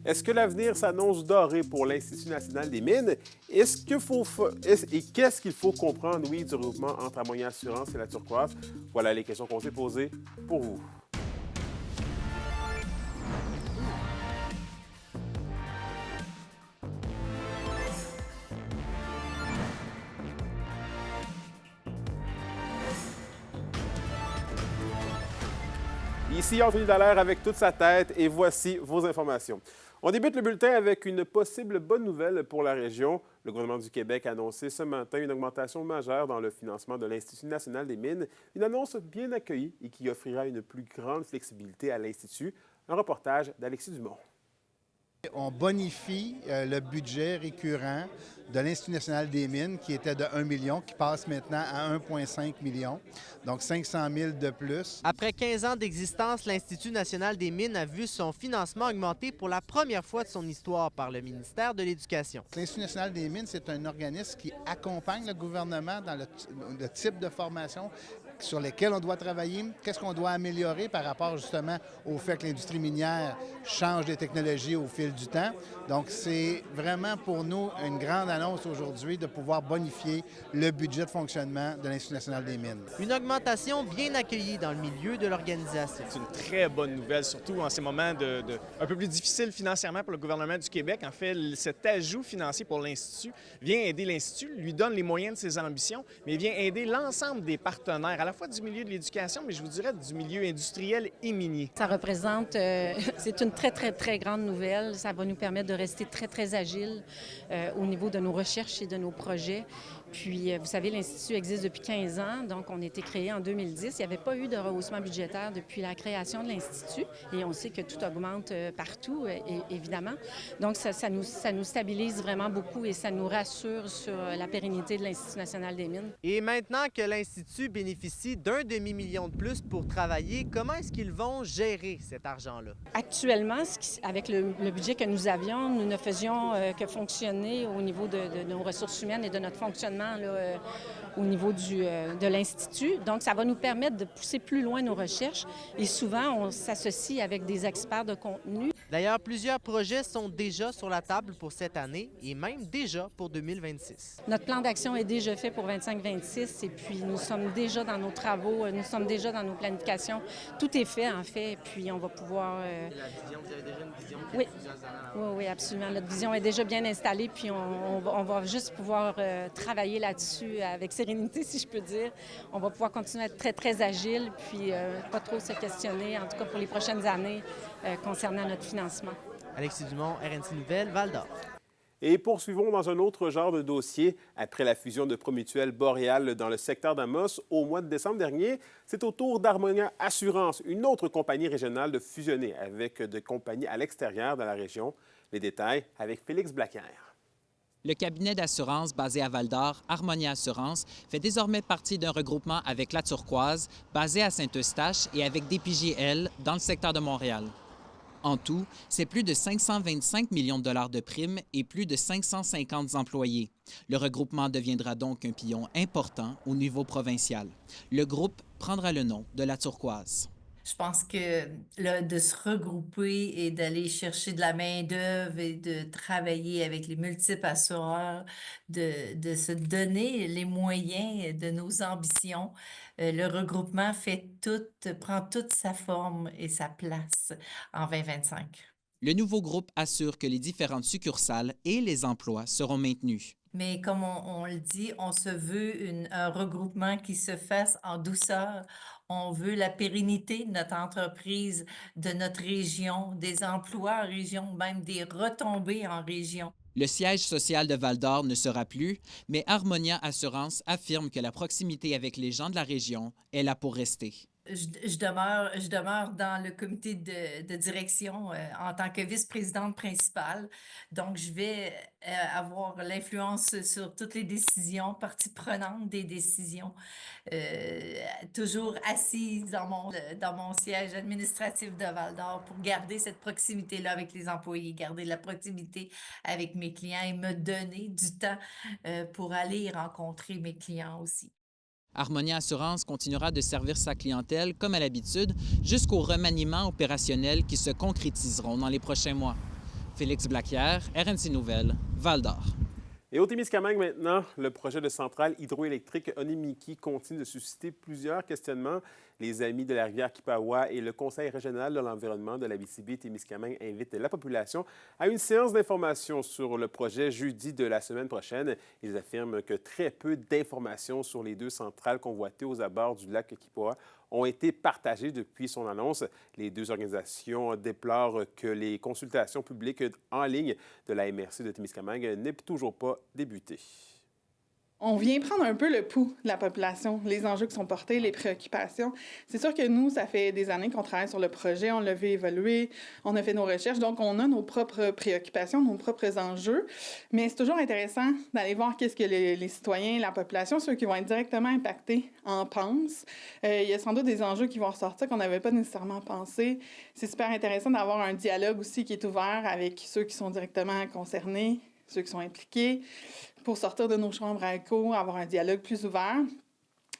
Est-ce que l'avenir s'annonce doré pour l'Institut national des mines? Et qu'est-ce qu'il faut comprendre, oui, du regroupement entre Harmonia Assurance et la Turquoise? Voilà les questions qu'on s'est posées pour vous. Ici Anthony Dallaire avec toute sa tête et voici vos informations. On débute le bulletin avec une possible bonne nouvelle pour la région. Le gouvernement du Québec a annoncé ce matin une augmentation majeure dans le financement de l'Institut national des mines, une annonce bien accueillie et qui offrira une plus grande flexibilité à l'Institut. Un reportage d'Alexis Dumont. On bonifie le budget récurrent de l'Institut national des mines qui était de 1 million, qui passe maintenant à 1,5 million, donc 500 000 de plus. Après 15 ans d'existence, l'Institut national des mines a vu son financement augmenter pour la première fois de son histoire par le ministère de l'Éducation. L'Institut national des mines, c'est un organisme qui accompagne le gouvernement dans le type de formation sur lesquels on doit travailler, qu'est-ce qu'on doit améliorer par rapport justement au fait que l'industrie minière change des technologies au fil du temps. Donc, c'est vraiment pour nous une grande annonce aujourd'hui de pouvoir bonifier le budget de fonctionnement de l'Institut national des mines. Une augmentation bien accueillie dans le milieu de l'organisation. C'est une très bonne nouvelle, surtout en ces moments un peu plus difficiles financièrement pour le gouvernement du Québec. En fait, cet ajout financier pour l'Institut vient aider l'Institut, lui donne les moyens de ses ambitions, mais vient aider l'ensemble des partenaires, à la fois du milieu de l'éducation, mais je vous dirais du milieu industriel et minier. Ça représente, c'est une très grande nouvelle. Ça va nous permettre de rester très agiles au niveau de nos recherches et de nos projets. Puis, vous savez, l'Institut existe depuis 15 ans, donc on a été créé en 2010. Il n'y avait pas eu de rehaussement budgétaire depuis la création de l'Institut et on sait que tout augmente partout, évidemment. Donc, ça nous stabilise vraiment beaucoup et ça nous rassure sur la pérennité de l'Institut national des mines. Et maintenant que l'Institut bénéficie d'un demi-million de plus pour travailler, comment est-ce qu'ils vont gérer cet argent-là? Actuellement, avec le budget que nous avions, nous ne faisions que fonctionner au niveau de nos ressources humaines et de notre fonctionnement là, au niveau de l'Institut. Donc, ça va nous permettre de pousser plus loin nos recherches et souvent, on s'associe avec des experts de contenu. D'ailleurs, plusieurs projets sont déjà sur la table pour cette année et même déjà pour 2026. Notre plan d'action est déjà fait pour 25-26 et puis nous sommes déjà dans nos travaux, nous sommes déjà dans nos planifications. Tout est fait, en fait, et puis on va pouvoir... La vision, vous avez déjà une vision pour oui. plusieurs années? Oui, absolument. Notre vision est déjà bien installée, puis on va juste pouvoir travailler là-dessus avec sérénité, si je peux dire. On va pouvoir continuer à être très agile, puis pas trop se questionner, en tout cas pour les prochaines années, concernant notre financement. Alexis Dumont, RNC Nouvelles, Val-d'Or. Et poursuivons dans un autre genre de dossier. Après la fusion de Promutuelle Boréal dans le secteur d'Amos au mois de décembre dernier, c'est au tour d'Harmonia Assurance, une autre compagnie régionale, de fusionner avec des compagnies à l'extérieur de la région. Les détails avec Félix Blaquière. Le cabinet d'assurance basé à Val-d'Or, Harmonia Assurance, fait désormais partie d'un regroupement avec La Turquoise, basé à Saint-Eustache, et avec DPJL dans le secteur de Montréal. En tout, c'est plus de 525 millions de dollars de primes et plus de 550 employés. Le regroupement deviendra donc un pilier important au niveau provincial. Le groupe prendra le nom de La Turquoise. Je pense que de se regrouper et d'aller chercher de la main-d'œuvre et de travailler avec les multiples assureurs, de se donner les moyens de nos ambitions, le regroupement prend toute sa forme et sa place en 2025. Le nouveau groupe assure que les différentes succursales et les emplois seront maintenus. Mais comme on le dit, on se veut un regroupement qui se fasse en douceur. On veut la pérennité de notre entreprise, de notre région, des emplois en région, même des retombées en région. Le siège social de Val-d'Or ne sera plus, mais Harmonia Assurance affirme que la proximité avec les gens de la région est là pour rester. Je demeure dans le comité de direction en tant que vice-présidente principale. Donc, je vais avoir l'influence sur toutes les décisions, partie prenante des décisions, toujours assise dans mon siège administratif de Val-d'Or pour garder cette proximité-là avec les employés, garder la proximité avec mes clients et me donner du temps pour aller rencontrer mes clients aussi. Harmonia Assurance continuera de servir sa clientèle comme à l'habitude jusqu'aux remaniements opérationnels qui se concrétiseront dans les prochains mois. Félix Blaquière, RNC Nouvelles, Val-d'Or. Et au Témiscamingue maintenant, le projet de centrale hydroélectrique Onimiki continue de susciter plusieurs questionnements. Les Amis de la rivière Kipawa et le Conseil régional de l'environnement de l'Abitibi-Témiscamingue invitent la population à une séance d'information sur le projet jeudi de la semaine prochaine. Ils affirment que très peu d'informations sur les deux centrales convoitées aux abords du lac Kipawa ont été partagées depuis son annonce. Les deux organisations déplorent que les consultations publiques en ligne de la MRC de Témiscamingue n'aient toujours pas débuté. On vient prendre un peu le pouls de la population, les enjeux qui sont portés, les préoccupations. C'est sûr que nous, ça fait des années qu'on travaille sur le projet, on l'a vu évoluer, on a fait nos recherches, donc on a nos propres préoccupations, nos propres enjeux. Mais c'est toujours intéressant d'aller voir qu'est-ce que les citoyens, la population, ceux qui vont être directement impactés, en pensent. Il y a sans doute des enjeux qui vont ressortir qu'on n'avait pas nécessairement pensé. C'est super intéressant d'avoir un dialogue aussi qui est ouvert avec ceux qui sont directement concernés, ceux qui sont impliqués, pour sortir de nos chambres à écho, avoir un dialogue plus ouvert.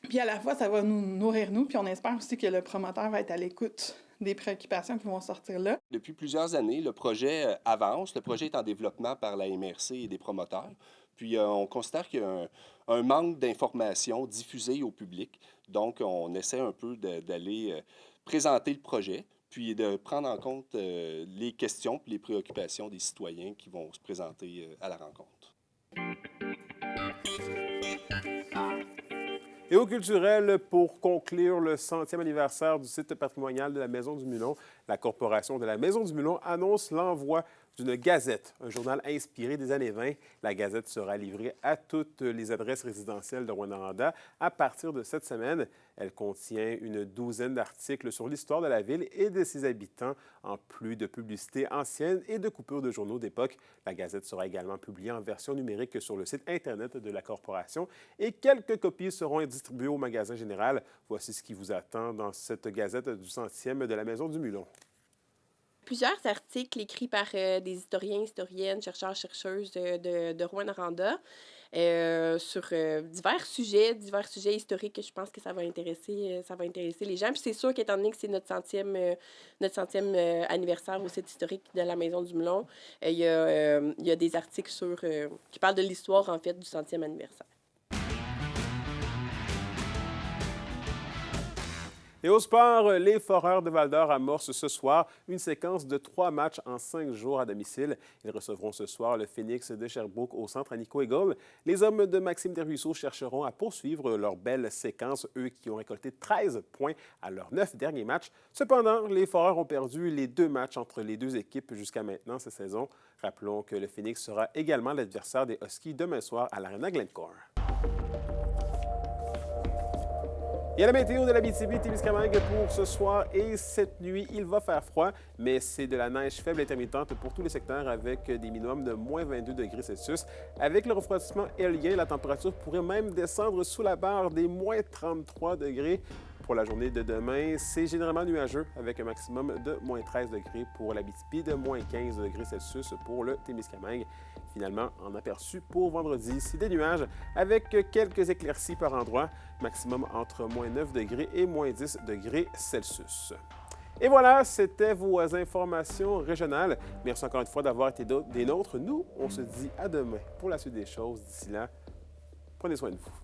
Puis à la fois, ça va nous nourrir, puis on espère aussi que le promoteur va être à l'écoute des préoccupations qui vont sortir là. Depuis plusieurs années, le projet avance. Le projet est en développement par la MRC et des promoteurs. Puis on considère qu'il y a un manque d'informations diffusées au public. Donc, on essaie un peu d'aller présenter le projet, puis de prendre en compte les questions et les préoccupations des citoyens qui vont se présenter à la rencontre. Et au culturel, pour conclure le 100e anniversaire du site patrimonial de la Maison du Mulon, la Corporation de la Maison du Mulon annonce l'envoi d'une gazette, un journal inspiré des années 20. La gazette sera livrée à toutes les adresses résidentielles de Rouyn-Noranda à partir de cette semaine. Elle contient une douzaine d'articles sur l'histoire de la ville et de ses habitants, en plus de publicités anciennes et de coupures de journaux d'époque. La gazette sera également publiée en version numérique sur le site Internet de la Corporation et quelques copies seront distribuées au magasin général. Voici ce qui vous attend dans cette gazette du 100e de la Maison du Mulon. Plusieurs articles écrits par des historiens, historiennes, chercheurs, chercheuses de Rouyn-Noranda sur divers sujets historiques que je pense que ça va intéresser les gens. Puis c'est sûr qu'étant donné que c'est notre centième anniversaire au site historique de la Maison du Mulon, il y a des articles qui parlent de l'histoire, en fait, du 100e anniversaire. Et au sport, les Foreurs de Val-d'Or amorcent ce soir une séquence de 3 matchs en 5 jours à domicile. Ils recevront ce soir le Phoenix de Sherbrooke au centre Annico Eagle. Les hommes de Maxime Desruisseaux chercheront à poursuivre leur belle séquence, eux qui ont récolté 13 points à leurs 9 derniers matchs. Cependant, les Foreurs ont perdu les 2 matchs entre les deux équipes jusqu'à maintenant cette saison. Rappelons que le Phoenix sera également l'adversaire des Huskies demain soir à l'Arena Glencore. Il y a la météo de l'Abitibi-Témiscamingue pour ce soir et cette nuit. Il va faire froid, mais c'est de la neige faible intermittente pour tous les secteurs avec des minimums de moins 22 degrés Celsius. Avec le refroidissement éolien, la température pourrait même descendre sous la barre des moins 33 degrés. Pour la journée de demain, c'est généralement nuageux avec un maximum de moins 13 degrés pour l'Abitibi, de moins 15 degrés Celsius pour le Témiscamingue. Finalement, en aperçu pour vendredi, c'est des nuages avec quelques éclaircies par endroit, maximum entre moins 9 degrés et moins 10 degrés Celsius. Et voilà, c'était vos informations régionales. Merci encore une fois d'avoir été des nôtres. Nous, on se dit à demain pour la suite des choses. D'ici là, prenez soin de vous.